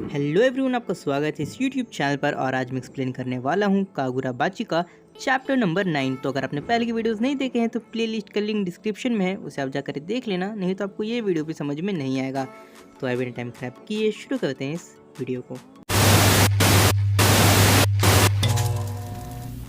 Hello everyone, आपका स्वागत है इस यूट्यूब चैनल पर। और आज मैं एक्सप्लेन करने वाला हूँ कागुराबाची का चैप्टर नंबर 9। तो अगर आपने पहले की वीडियोस नहीं देखे हैं तो प्लेलिस्ट का लिंक डिस्क्रिप्शन में है, उसे आप जाकर देख लेना, नहीं तो आपको ये वीडियो भी समझ में नहीं आएगा। तो आई बिना टाइम खराब किए शुरू करते हैं इस वीडियो को।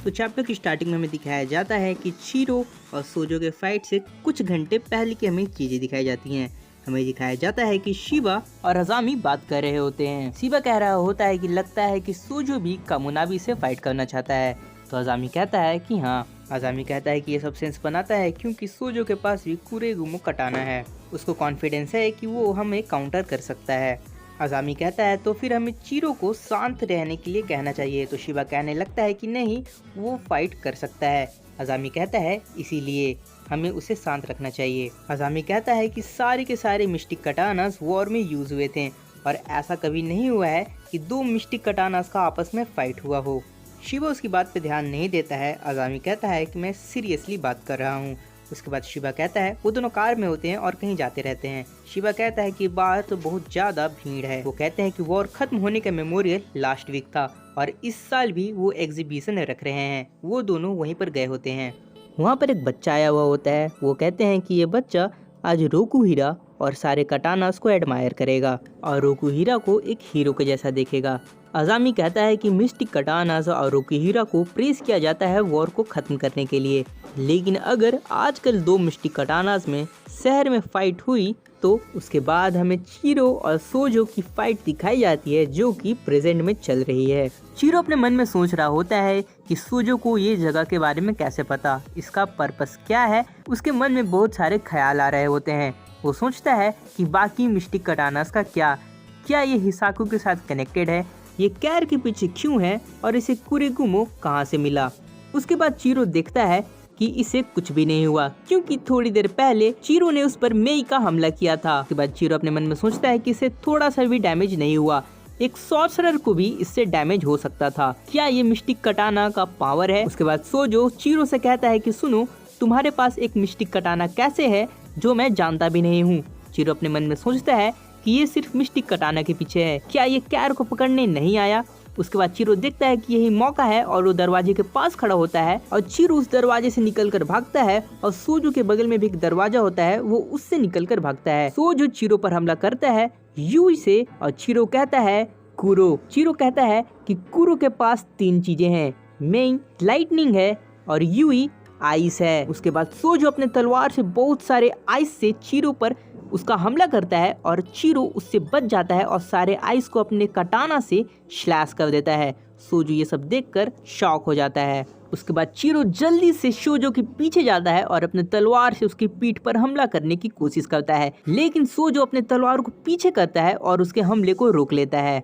तो चैप्टर की स्टार्टिंग में हमें दिखाया जाता है कि चीरो और सोजो के फाइट से कुछ घंटे पहले की हमें चीजें दिखाई जाती हैं। हमें दिखाया जाता है कि शिबा और अजामी बात कर रहे होते हैं। शिबा कह रहा होता है कि लगता है कि सोजो भी कामुनाबी से फाइट करना चाहता है। तो अजामी कहता है कि हाँ। अजामी कहता है कि ये सब सेंस बनाता है क्योंकि सोजो के पास भी कुरेगुमो कटाना है। उसको कॉन्फिडेंस है कि वो हमें काउंटर कर सकता है। अजामी कहता है तो फिर हमें चीरो को शांत रहने के लिए कहना चाहिए। तो शिबा कहने लगता है कि नहीं, वो फाइट कर सकता है। अजामी कहता है इसीलिए हमें उसे शांत रखना चाहिए। अजामी कहता है कि सारे के सारे मिस्टिक कटानास वॉर में यूज हुए थे और ऐसा कभी नहीं हुआ है कि दो मिस्टिक कटानास का आपस में फाइट हुआ हो। शिबा उसकी बात पे ध्यान नहीं देता है। अजामी कहता है कि मैं सीरियसली बात कर रहा हूँ। उसके बाद शिबा कहता है वो दोनों कार में होते हैं और कहीं जाते रहते हैं। शिबा कहता है कि बाहर तो बहुत ज्यादा भीड़ है। वो कहते हैं कि वॉर खत्म होने का मेमोरियल लास्ट वीक था और इस साल भी वो एग्जीबिशन रख रहे हैं। वो दोनों वहीं पर गए होते हैं। वहाँ पर एक बच्चा आया हुआ होता है। वो कहते हैं कि ये बच्चा आज रोकुहीरा और सारे कटानास को एडमायर करेगा और रोकुहीरा को एक हीरो के जैसा देखेगा। अजामी कहता है कि मिस्टिक कटानास और रोकुहीरा को प्रेस किया जाता है वॉर को खत्म करने के लिए, लेकिन अगर आजकल दो मिस्टिक कटानास में शहर में फाइट हुई तो उसके बाद हमें चीरो और सोजो की फाइट दिखाई जाती है जो कि प्रेजेंट में चल रही है। चीरो अपने मन में सोच रहा होता है कि सोजो को ये जगह के बारे में कैसे पता, इसका पर्पस क्या है। उसके मन में बहुत सारे ख्याल आ रहे होते हैं। वो सोचता है कि बाकी मिस्टिक कटानास का क्या ये हिसाकू के साथ कनेक्टेड है, ये कैर के पीछे क्यों है और इसे कुरेगुमो कहाँ से मिला। उसके बाद चीरो देखता है कि इसे कुछ भी नहीं हुआ क्योंकि थोड़ी देर पहले चीरो ने उस पर मेई का हमला किया था। उसके बाद चीरो अपने मन में सोचता है कि इसे थोड़ा सा भी डैमेज नहीं हुआ, एक सॉर्सरर को भी इससे डैमेज हो सकता था। क्या ये मिस्टिक कटाना का पावर है। उसके बाद सोजो चीरो से कहता है कि सुनो, तुम्हारे पास एक मिस्टिक कटाना कैसे है जो मैं जानता भी नहीं हूँ। चीरो अपने मन में सोचता है कि ये सिर्फ मिस्टिक कटाना के पीछे है, क्या ये कैर को पकड़ने नहीं आया। उसके बाद चीरो देखता है कि यही मौका है और वो दरवाजे के पास खड़ा होता है और चीरो उस दरवाजे से निकलकर भागता है और सोजो के बगल में भी एक दरवाजा होता है, वो उससे निकलकर भागता है। सोजो चीरो पर हमला करता है यूई से और चीरो कहता है कुरो। चीरो कहता है कि कुरो के पास तीन चीजें हैं, मेई लाइटनिंग है और यूई आइस है। उसके बाद सोजो अपने तलवार से बहुत सारे आइस से चीरो पर उसका हमला करता है और चीरो उससे बच जाता है और सारे आइस को अपने कटाना से स्लैश कर देता है। सोजो ये सब देखकर शॉक हो जाता है। उसके बाद चीरो जल्दी से सोजो के पीछे जाता है और अपने तलवार से उसकी पीठ पर हमला करने की कोशिश करता है, लेकिन सोजो अपने तलवार को पीछे करता है और उसके हमले को रोक लेता है।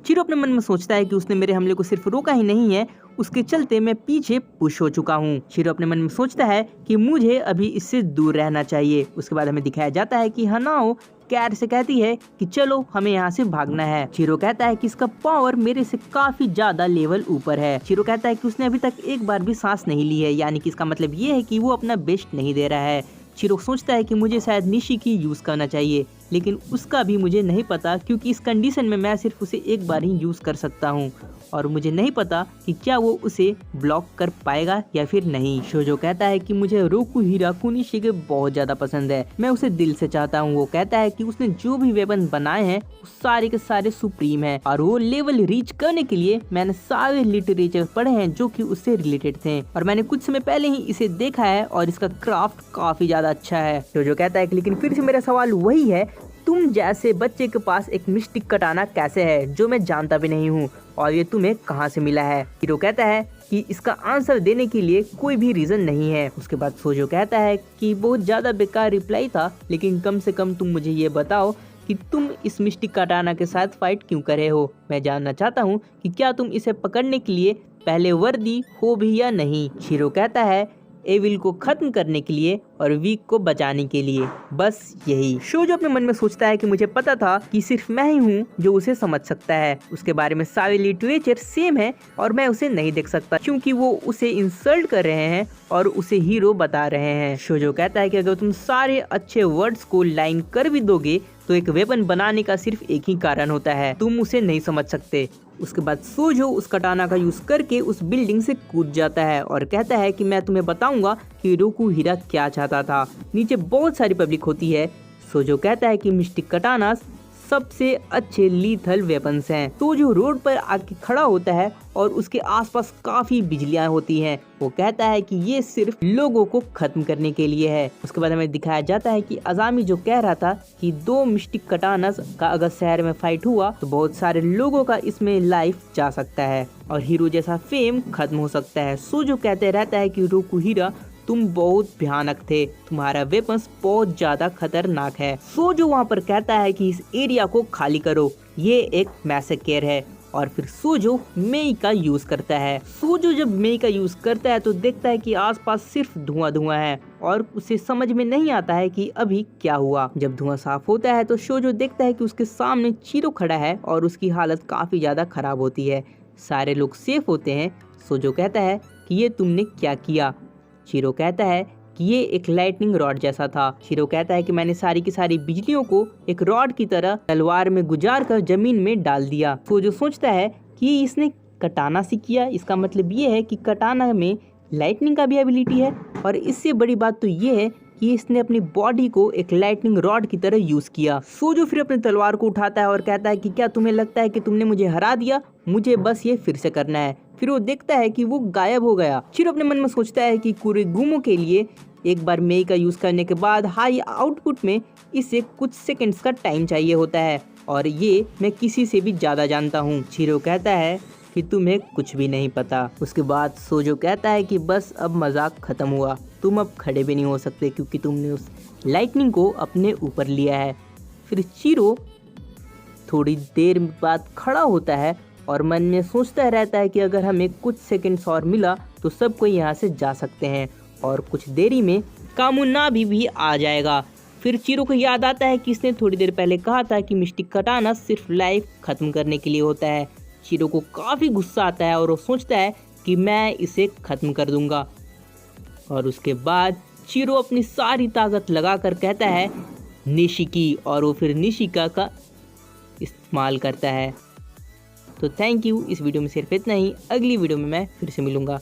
चीरो अपने मन में सोचता है कि उसने मेरे हमले को सिर्फ रोका ही नहीं है, उसके चलते मैं पीछे पुश हो चुका हूँ। चीरो अपने मन में सोचता है कि मुझे अभी इससे दूर रहना चाहिए। उसके बाद हमें दिखाया जाता है कि हनाओ कैर से कहती है कि चलो हमें यहाँ से भागना है। चीरो कहता है कि इसका पावर मेरे से काफी ज्यादा लेवल ऊपर है। चीरो कहता है कि उसने अभी तक एक बार भी सांस नहीं ली है, यानी कि इसका मतलब ये है कि वो अपना बेस्ट नहीं दे रहा है। चीरो सोचता है कि मुझे शायद निशिकी यूज करना चाहिए, लेकिन उसका भी मुझे नहीं पता क्योंकि इस कंडीशन में मैं सिर्फ उसे एक बार ही यूज कर सकता हूँ और मुझे नहीं पता कि क्या वो उसे ब्लॉक कर पाएगा या फिर नहीं। सोजो कहता है कि मुझे रोकुहीरा कुनिशिके बहुत ज्यादा पसंद है, मैं उसे दिल से चाहता हूँ। वो कहता है कि उसने जो भी वेपन बनाए हैं वो सारे के सारे सुप्रीम हैं और वो लेवल रीच करने के लिए मैंने सारे लिटरेचर पढ़े हैं जो कि उससे रिलेटेड थे और मैंने कुछ समय पहले ही इसे देखा है और इसका क्राफ्ट काफी ज्यादा अच्छा है। सोजो कहता है कि लेकिन फिर से मेरा सवाल वही है, तुम जैसे बच्चे के पास एक मिस्टिक कटाना कैसे है जो मैं जानता भी नहीं हूँ और ये तुम्हें कहाँ से मिला है। चीरो कहता है कि इसका आंसर देने के लिए कोई भी रीजन नहीं है। उसके बाद सोजो कहता है कि बहुत ज्यादा बेकार रिप्लाई था, लेकिन कम से कम तुम मुझे ये बताओ कि तुम इस मिस्टिक कटाना के साथ फाइट क्यों कर रहे हो। मैं जानना चाहता हूँ कि क्या तुम इसे पकड़ने के लिए पहले वर्दी हो भी या नहीं। चीरो कहता है एविल को खत्म करने के लिए और वीक को बचाने के लिए, बस यही। सोजो अपने मन में सोचता है कि मुझे पता था कि सिर्फ मैं ही हूँ जो उसे समझ सकता है। उसके बारे में सारे लिटरेचर सेम है और मैं उसे नहीं देख सकता क्योंकि वो उसे इंसल्ट कर रहे हैं और उसे हीरो बता रहे हैं। सोजो कहता है कि अगर तुम सारे अच्छे वर्ड्स को लाइन कर भी दोगे तो एक वेपन बनाने का सिर्फ एक ही कारण होता है, तुम उसे नहीं समझ सकते। उसके बाद सोजो उस कटाना का यूज करके उस बिल्डिंग से कूद जाता है और कहता है कि मैं तुम्हें बताऊंगा कि रोकुहिरा क्या चाहता था। नीचे बहुत सारी पब्लिक होती है। सोजो कहता है कि मिस्टिक कटानास सबसे अच्छे लीथल वेपन्स हैं। सोजो रोड पर आके खड़ा होता है और उसके आसपास काफी बिजलियां होती हैं। वो कहता है कि ये सिर्फ लोगों को खत्म करने के लिए है। उसके बाद हमें दिखाया जाता है कि अजामी जो कह रहा था कि 2 मिस्टिक कटानास का अगर शहर में फाइट हुआ तो बहुत सारे लोगों का इसमें लाइफ जा सकता है और हीरो जैसा फेम खत्म हो सकता है। सोजो कहते रहता है कि रोकुहिरा तुम बहुत भयानक थे, तुम्हारा वेपन्स बहुत ज्यादा खतरनाक है। सोजो वहाँ पर कहता है कि इस एरिया को खाली करो, ये एक मैसेकेर है। और फिर सोजो मेई का यूज करता है। सोजो जब मेई का यूज करता है तो देखता है कि आसपास सिर्फ धुआं धुआं है और उसे समझ में नहीं आता है कि अभी क्या हुआ। जब धुआं साफ होता है तो सोजो देखता है कि उसके सामने चीरो खड़ा है और उसकी हालत काफी ज्यादा खराब होती है। सारे लोग सेफ होते हैं। सोजो कहता है कि ये तुमने क्या किया। शीरो कहता है कि ये एक लाइटनिंग रॉड जैसा था। शीरो कहता है कि मैंने सारी की सारी बिजलियों को एक रॉड की तरह तलवार में गुजार कर जमीन में डाल दिया। सोजो सोचता है कि इसने कटाना से किया, इसका मतलब ये है कि कटाना में लाइटनिंग का भी एबिलिटी है। और इससे बड़ी बात तो ये है कि इसने अपनी बॉडी को एक लाइटनिंग रॉड की तरह यूज किया। सोजो फिर अपनी तलवार को उठाता है और कहता है कि क्या तुम्हें लगता है कि तुमने मुझे हरा दिया, मुझे बस ये फिर से करना है। फिर वो देखता है कि वो गायब हो गया। शीरो अपने मन में सोचता है कि कुरेगुमो के लिए एक बार मेई का यूज करने के बाद हाई आउटपुट में इसे कुछ सेकंड्स का टाइम चाहिए होता है और ये मैं किसी से भी ज्यादा जानता हूँ। शीरो कहता है कि तुम्हें कुछ भी नहीं पता। उसके बाद सोजो कहता है कि बस अब मजाक खत्म हुआ, तुम अब खड़े भी नहीं हो सकते क्योंकि तुमने उस लाइटनिंग को अपने ऊपर लिया है। फिर शीरो थोड़ी देर बाद खड़ा होता है और मन में सोचता रहता है कि अगर हमें कुछ सेकंड्स और मिला तो सब कोई यहाँ से जा सकते हैं और कुछ देरी में कामुनाबी भी आ जाएगा। फिर शीरो को याद आता है कि इसने थोड़ी देर पहले कहा था कि मिस्टिक कटाना सिर्फ लाइफ खत्म करने के लिए होता है। शीरो को काफ़ी गुस्सा आता है और वो सोचता है कि मैं इसे ख़त्म कर दूंगा। और उसके बाद शीरो अपनी सारी ताकत लगाकर कहता है निशिकी, और वो फिर निशिका का इस्तेमाल करता है। तो थैंक यू, इस वीडियो में सिर्फ इतना ही। अगली वीडियो में मैं फिर से मिलूंगा।